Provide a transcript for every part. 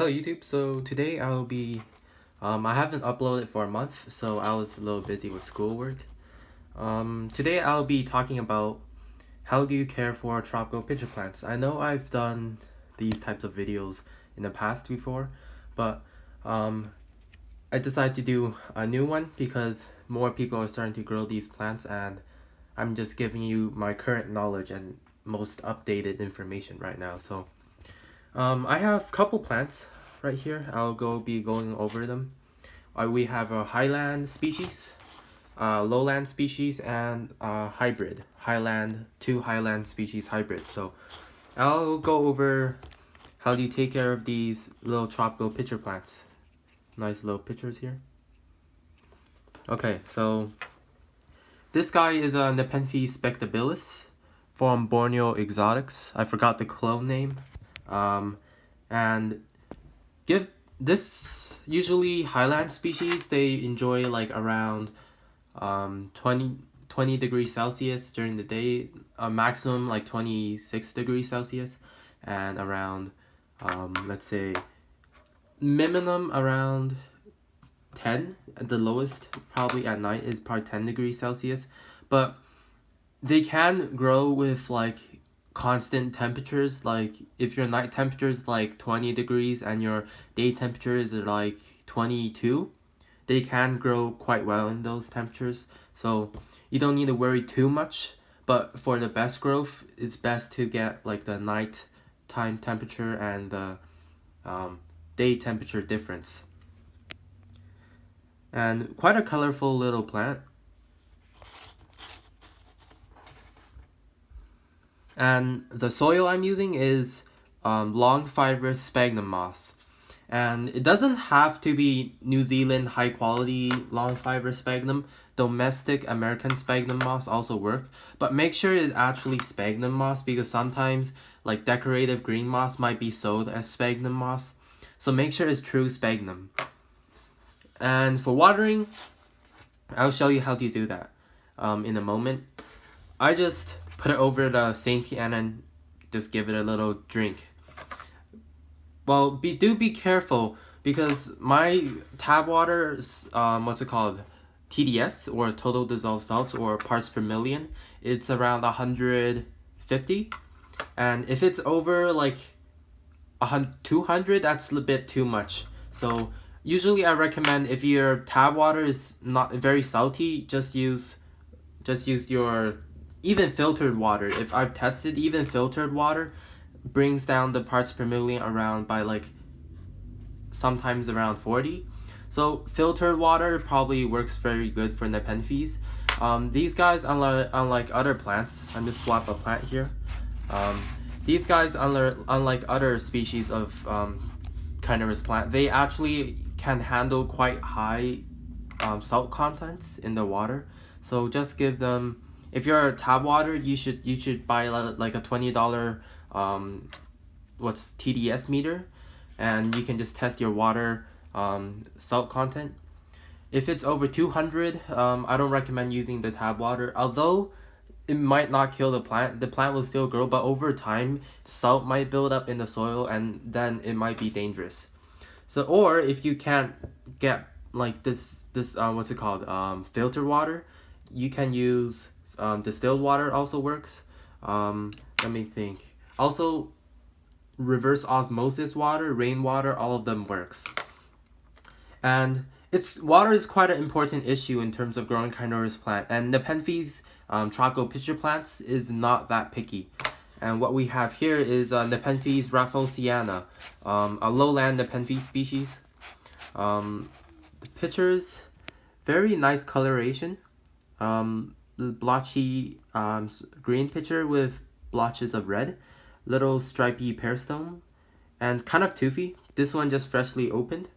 Hello YouTube, so today I'll be, I haven't uploaded for a month, so I was a little busy with schoolwork. Today I'll be talking about how do you care for tropical pitcher plants. I know I've done these types of videos in the past before, but I decided to do a new one because more people are starting to grow these plants and I'm just giving you my current knowledge and most updated information right now. So I have a couple plants right here. I'll be going over them. We have a highland species, lowland species, and hybrid. Two highland species hybrid. So I'll go over how do you take care of these little tropical pitcher plants. Nice little pictures here. Okay, so this guy is a Nepenthes spectabillis from Borneo Exotics. I forgot the clone name. And give this usually highland species, they enjoy like around 20 degrees Celsius during the day, a maximum like 26 degrees Celsius, and around let's say minimum around 10. The lowest probably at night is probably 10 degrees Celsius, but they can grow with like constant temperatures. Like if your night temperature is like 20 degrees and your day temperature is like 22, they can grow quite well in those temperatures, so you don't need to worry too much. But for the best growth, it's best to get like the night time temperature and the day temperature difference. And quite a colorful little plant. And the soil I'm using is long fibrous sphagnum moss. And it doesn't have to be New Zealand high quality long fiber sphagnum. Domestic American sphagnum moss also work. But make sure it's actually sphagnum moss, because sometimes like decorative green moss might be sold as sphagnum moss. So make sure it's true sphagnum. And for watering, I'll show you how to do that in a moment. I just put it over the sink and then just give it a little drink. Well, do be careful, because my tap water is what's it called, TDS, or total dissolved salts, or parts per million. It's around 150, and if it's over like 200, that's a bit too much. So usually I recommend, if your tap water is not very salty, just use your even filtered water. If I've tested, even filtered water brings down the parts per million around by like sometimes around 40. So filtered water probably works very good for Nepenthes. These guys, unlike other plants, I'm just swap a plant here. These guys, unlike other species of carnivorous plant, they actually can handle quite high salt contents in the water. So just give them, if you're tap water, you should buy like a $20 what's TDS meter, and you can just test your water salt content. If it's over 200, I don't recommend using the tap water. Although it might not kill the plant will still grow, but over time salt might build up in the soil and then it might be dangerous. So, or if you can't get like this what's it called, filter water, you can use distilled water also works. Let me think. Also, reverse osmosis water, rainwater, all of them works. And water is quite an important issue in terms of growing carnivorous plant. And Nepenthes tropical pitcher plants is not that picky. And what we have here is Nepenthes rafflesiana, a lowland Nepenthes species. The pitchers, very nice coloration. The blotchy green pitcher with blotches of red, little stripy pearstone, and kind of toothy. This one just freshly opened.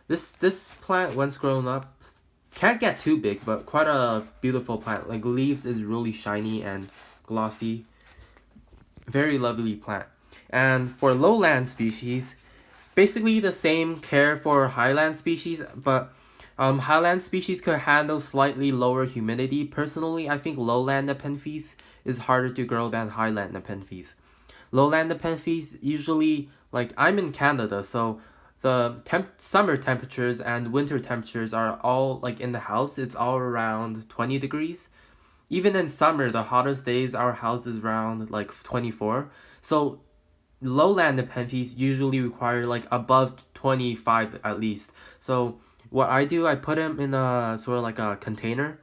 This plant, once grown up, can't get too big, but quite a beautiful plant. Like leaves is really shiny and glossy. Very lovely plant. And for lowland species, basically the same care for highland species, but highland species could handle slightly lower humidity. Personally, I think lowland Nepenthes is harder to grow than highland Nepenthes. Lowland Nepenthes usually, like, I'm in Canada, so the summer temperatures and winter temperatures are all like in the house. It's all around 20 degrees. Even in summer, the hottest days, our house is around like 24. So lowland Nepenthes usually require like above 25 at least. So what I do, I put them in a sort of like a container,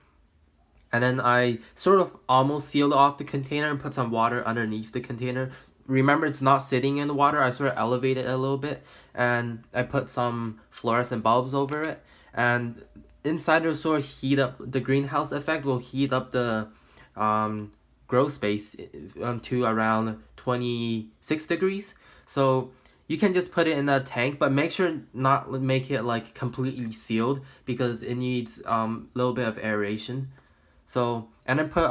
and then I sort of almost seal off the container and put some water underneath the container. Remember, it's not sitting in the water. I sort of elevate it a little bit, and I put some fluorescent bulbs over it, and inside will sort of heat up. The greenhouse effect will heat up the um, grow space to around 26 degrees. So you can just put it in a tank, but make sure not make it like completely sealed because it needs little bit of aeration. So, and then put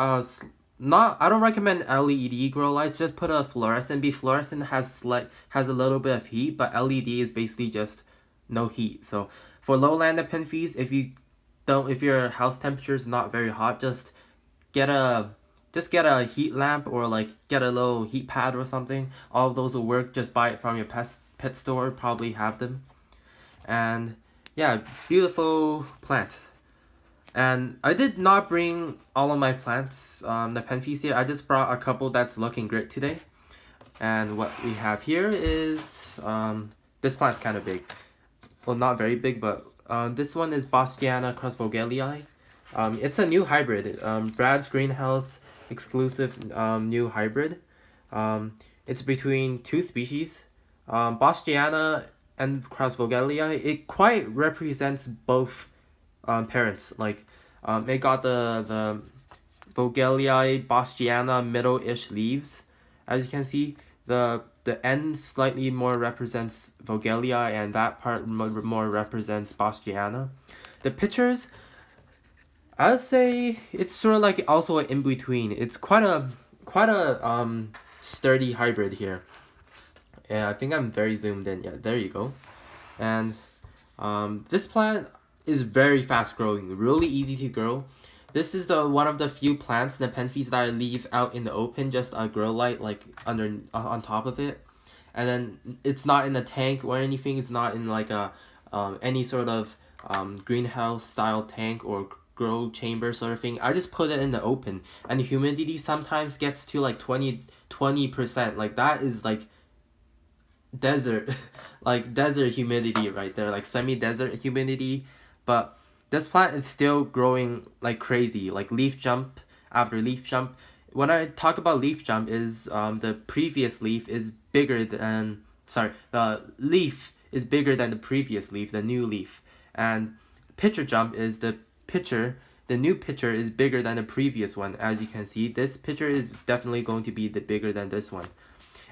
not, I don't recommend LED grow lights. Just put a fluorescent. Fluorescent has a little bit of heat, but LED is basically just no heat. So for lowland Nepenthes, if your house temperature is not very hot, get a get a heat lamp, or like get a little heat pad or something. All of those will work. Just buy it from your pet store. Probably have them. And yeah, beautiful plant. And I did not bring all of my plants, Nepenthes here. I just brought a couple that's looking great today. And what we have here is, this plant's kind of big. Well, not very big, but this one is Boschiana cross vogelii. It's a new hybrid. Brad's Greenhouse exclusive new hybrid. It's between two species. Boschiana and cross vogelii, it quite represents both parents. Like, it got the vogelii boschiana middle-ish leaves. As you can see, the end slightly more represents vogelii, and that part more represents boschiana. The pictures, I'd say it's sort of like also an in between. It's quite a sturdy hybrid here. Yeah, I think I'm very zoomed in. Yeah, there you go. And this plant is very fast growing, really easy to grow. This is the one of the few plants, Nepenthes, that I leave out in the open, just a grow light like under on top of it, and then it's not in a tank or anything. It's not in like a any sort of greenhouse style tank or grow chamber sort of thing. I just put it in the open, and the humidity sometimes gets to like 20%. Like that is like desert like desert humidity right there, like semi-desert humidity. But this plant is still growing like crazy, like leaf jump after leaf jump. When I talk about leaf jump is the previous leaf is bigger than, the leaf is bigger than the previous leaf, the new leaf. And pitcher jump is the new pitcher is bigger than the previous one. As you can see, this pitcher is definitely going to be bigger than this one.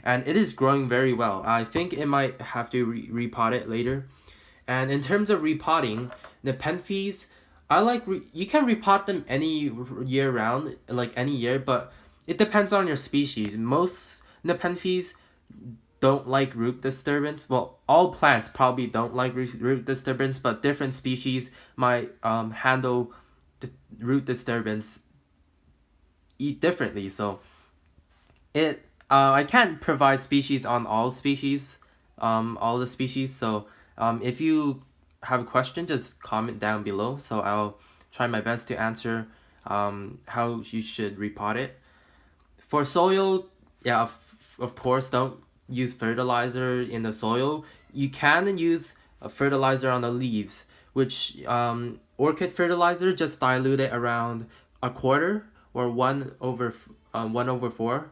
And it is growing very well. I think it might have to repot it later. And in terms of repotting, Nepenthes, you can repot them any year round, like any year, but it depends on your species. Most Nepenthes don't like root disturbance. Well, all plants probably don't like root disturbance, but different species might handle root disturbance differently. So I can't provide species on all species, all the species. So if you have a question, just comment down below. So I'll try my best to answer how you should repot it. For soil, yeah, of course, don't use fertilizer in the soil. You can use a fertilizer on the leaves, which orchid fertilizer, just dilute it around a quarter or 1/4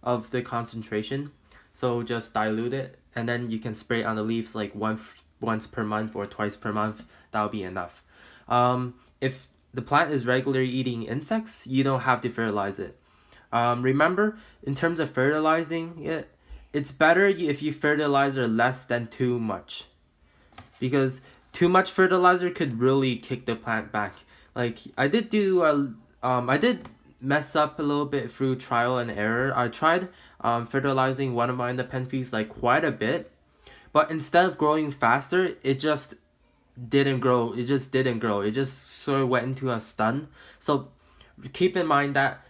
of the concentration. So just dilute it, and then you can spray it on the leaves like once per month or twice per month. That'll be enough. If the plant is regularly eating insects, you don't have to fertilize it. Remember, in terms of fertilizing it, it's better if you fertilizer less than too much, because too much fertilizer could really kick the plant back. Like I did mess up a little bit through trial and error. I tried fertilizing one of my Nepenthes like quite a bit, but instead of growing faster, it just didn't grow. It just sort of went into a stun. So keep in mind that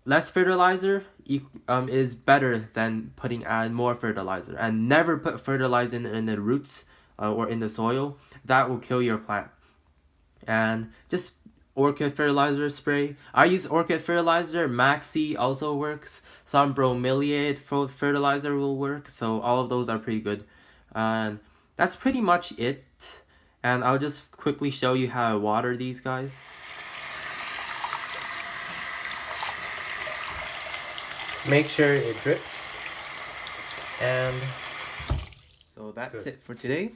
less fertilizer is better than add more fertilizer. And never put fertilizer in the roots or in the soil. That will kill your plant. And just orchid fertilizer spray. I use orchid fertilizer. Maxi also works. Some bromeliad fertilizer will work. So all of those are pretty good. And that's pretty much it. And I'll just quickly show you how I water these guys. Make sure it drips. And so that's it for today.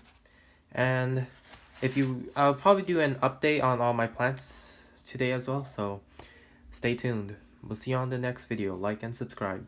And I'll probably do an update on all my plants today as well. So stay tuned. We'll see you on the next video. Like and subscribe.